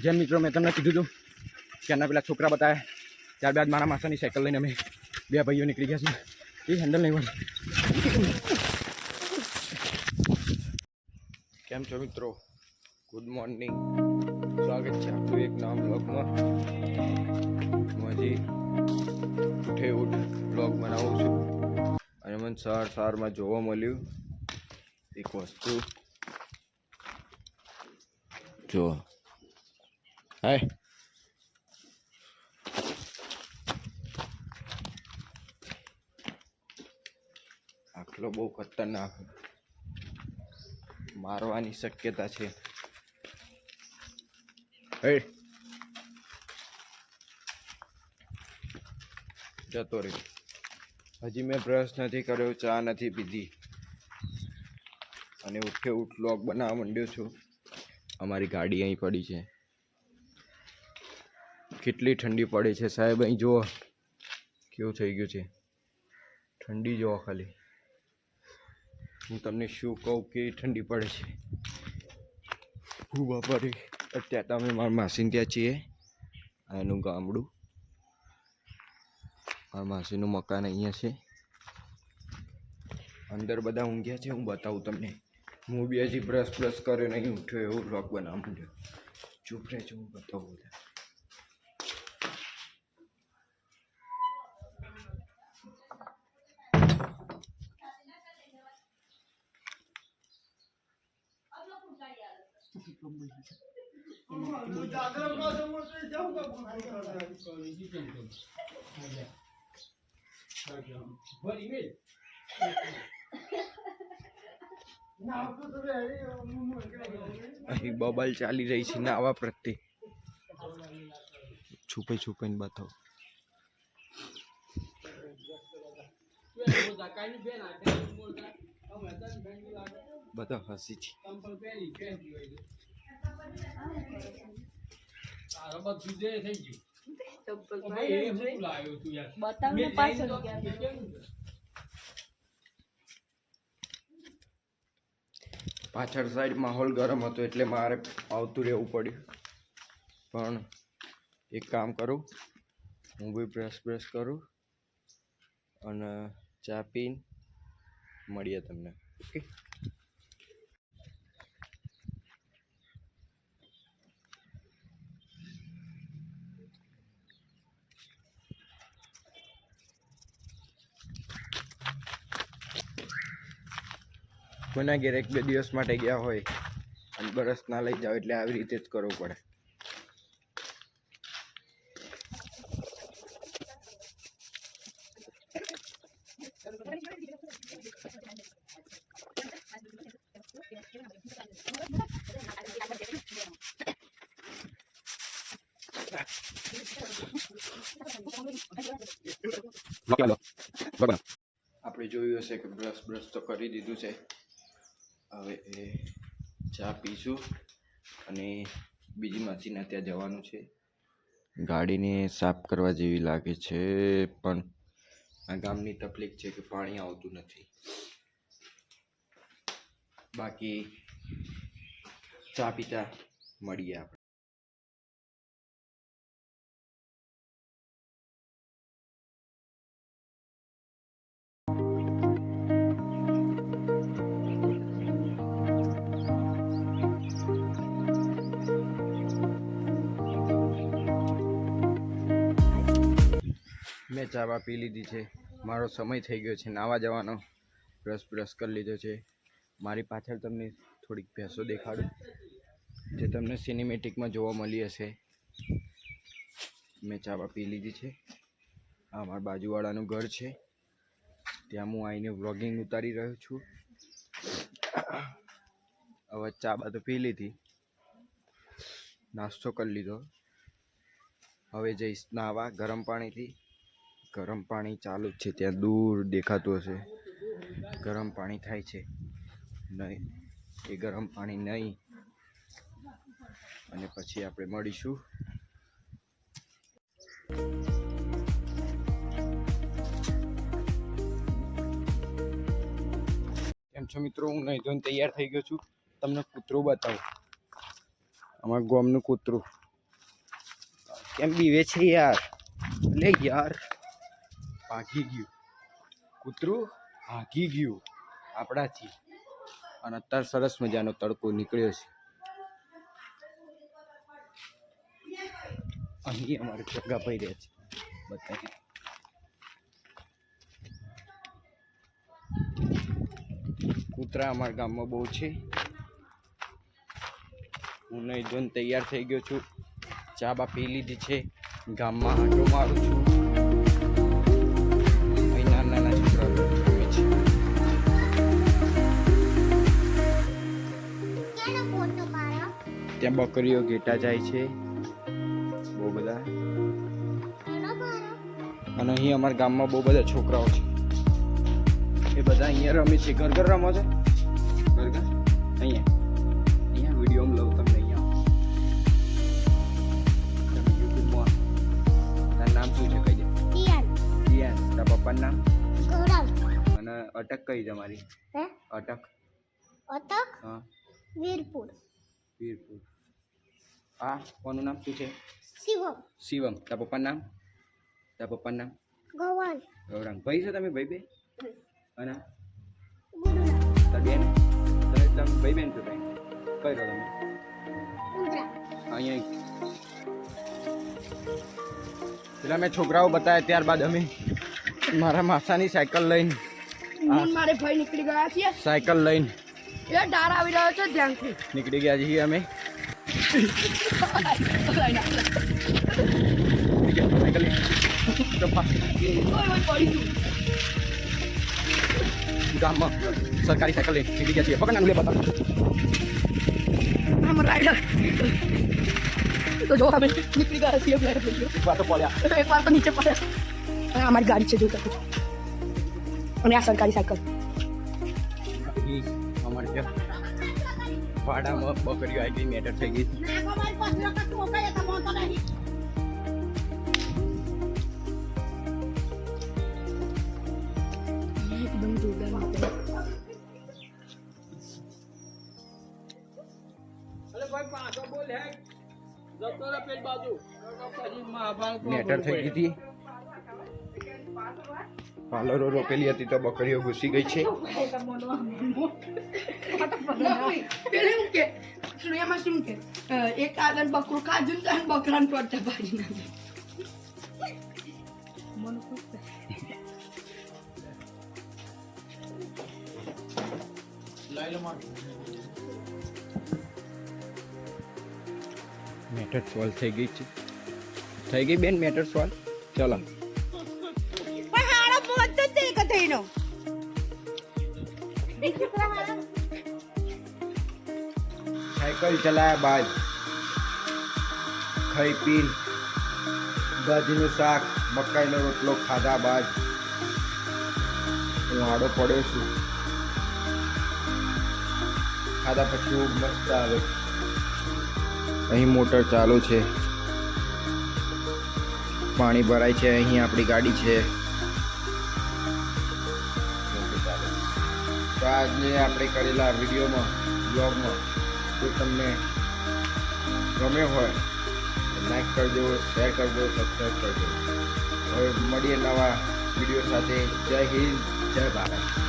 જેમ મિત્રો મેં તમને કીધું હતું કે એના પેલા છોકરા બતાવ્યા, ત્યારબાદ મારા માસાની સાયકલ લઈને અમે બે ભાઈઓ નીકળી ગયા છીએ. એ હેન્ડલ નહીં વળે. કેમ છો મિત્રો? ગુડ મોર્નિંગ, સ્વાગત છે આપણું એક નવા બ્લોગમાં. હું હજી ઉઠે બ્લોગ બનાવું છું અને મને સવારમાં જોવા મળ્યું એક વસ્તુ. જો હાય, આખલો બહુ ખતરનાક, મારવાની શક્યતા છે. જતો રહ્યો. હજી મેં બ્રશ નથી કર્યો, ચા નથી પીધી અને ઉઠે વ્લોગ બનાવવા માંડ્યો છું. અમારી ગાડી અહીં પડી છે. કેટલી ઠંડી પડે છે સાહેબ, અહીં જુઓ કેવું થઈ ગયું છે. ઠંડી જુઓ ખાલી. હું તમને શું કહું કે ઠંડી પડે છે. હું બાપા, અત્યારે અમે મારા માસીને ત્યાં છીએ. એનું ગામડું, મારા માસીનું મકાન અહીંયા છે. અંદર બધા ઊંઘ્યા છે. હું બતાવું તમને. હું બી હજી બ્રશ કર્યો નહીં, ઉઠ્યો એવું બ્લોગ બનાવવા માંડ્યો. ચૂપ રહેજો, હું બતાવું બધા. અહીં બબલ ચાલી રહી છે નાવા પ્રત્યે. છુપાઈને બતાવો. બધા હસી છે. પાછળ સાઈડ માહોલ ગરમ હતો એટલે મારે આવતું રહેવું પડ્યું. પણ એક કામ કરું, હું બી બ્રશ કરું અને ચા પીને મળીએ તમને. ઓકે? કોના ઘેર 1-2 દિવસ માટે ગયા હોય અને બરસ ના લઈ જાઓ એટલે આવી રીતે જ કરવું પડે. આપણે જોયું હશે કે બ્રશ તો કરી દીધું છે. હવે એ ચા પીશું અને બીજી માસીને ત્યાં જવાનું છે. ગાડીને સાફ કરવા જેવી લાગે છે, પણ આ ગામની તકલીફ છે કે પાણી આવતું નથી. બાકી ચા પીતા મળીએ આપણે. મેં ચા પી લીધી છે. મારો સમય થઈ ગયો છે નાવા જવાનો. બ્રશ કરી લીધો છે. મારી પાછળ તમને થોડીક ભેંસો દેખાડું જે તમને સિનેમેટિકમાં જોવા મળી હશે. મેં ચા પી લીધી છે. આ મારા બાજુવાળાનું ઘર છે, ત્યાં હું આવીને વ્લોગિંગ ઉતારી રહ્યો છું. હવે ચા તો પી લીધી, નાસ્તો કરી લીધો. હવે જઈશ નાવા ગરમ પાણીથી. ગરમ પાણી ચાલુ જ છે, ત્યાં દૂર દેખાતું હશે. ગરમ પાણી થાય છે નહીં, એ ગરમ પાણી નહીં. અને પછી આપણે મળીશું. કેમ છો મિત્રો? હું નહીં તૈયાર થઈ ગયો છું. તમને કૂતરું બતાવું. અમારા ગામનું કૂતરું કેમ બીવે છે યાર? લે યાર, ભાગી ગયું કૂતરું, ભાગી ગયું આપણાથી. અને અત્યારે સરસ મજાનો તડકો નીકળ્યો છે. અહીં અમારે જગ્ગાભાઈ રહે છે, બતાવી. કૂતરા અમારા ગામમાં બહુ છે. હું નહીં ધોઈને તૈયાર થઈ ગયો છું. ચા બા પી લીધી છે. ગામમાં આંટો મારું છું. અહીં નાના નાના છોકરાઓ રમે છે. ત્યાં બકરીઓ ઘેટા જાય છે બહુ બધા. અને અહીં અમારા ગામમાં બહુ બધા છોકરાઓ છે. એ બધા અહીંયા રમે છે. ઘર ઘર રમો છો? ઘર ઘર અહીંયા વિડીયોમાં લઉં તમને. અહીંયા તમે યુટ્યુબમાં તારું નામ શું છે? કહી દે. દિયાન. તારા પપ્પાનું નામ? અને અટક કઈ તમારી? અટક હા વીરપુર. આ કોનું નામ શું છે? શિવમ. તારા પપ્પાનું નામ? ગૌરાંગ. ભાઈ છો તમે? ભાઈ બે? અને ગુરુનામ. તાર બેન? તમે ભાઈ બેન છો? કઈ રહો તમે? અહીંયા પેલા મેં છોકરાઓ બતાવ્યા, ત્યારબાદ અમે મારા માસાની સાયકલ લઈને મારે ભાઈ નીકળી ગયા છીએ. સાયકલ લઈને એ ડાર આવી રહ્યો છે, ધ્યાનથી નીકળી ગયા છીએ અમે. ગામમાં સરકારી સાયકલ લઈને નીકળી ગયા છીએ. પકડ નાનું લે બતા. આમ રાઈડર તો જો અમે નીકળી ગયા છીએ. એક વાર તો પડ્યા. એક વાર તો નીચે પડ્યા. અને અમારી ગાડી છે, જોતા અને આ સરકારી સાયકલ. અમારે ત્યાં ભાડામાં બકરીઓ આવી ગઈ, મેટર થઈ ગઈ. એકદમ જોરદાર માપે. મેટર થઈ ગઈ હતી. પાલરો રોપેલી હતી તો બકરીઓ ઘૂસી ગઈ છે. એક આગળ બકરું કાજુ બકરાને પડતા પાડી નાખે. મેટર સોલ્વ થઈ ગઈ છે. થઈ ગઈ બેન મેટર સોલ્વ. ચલો સાયકલ ચલાયા બાદ ખાઈ પી ભાજીનું શાક મકાઈનો રોટલો ખાધા બાદ હું આડો પડ્યો છું. ખાધા પછી ઊંઘ મસ્ત આવે. અહીં મોટર ચાલુ છે, પાણી ભરાય છે. અહીં આપણી ગાડી છે. તો આજને આપણે કરેલા વિડીયોમાં બ્લોગમાં જો તમને ગમ્યો હોય તો લાઈક કરજો, શેર કરજો, સબસ્ક્રાઈબ કરજો. હવે મળીએ નવા વિડીયો સાથે. જય હિન્દ, જય ભારત.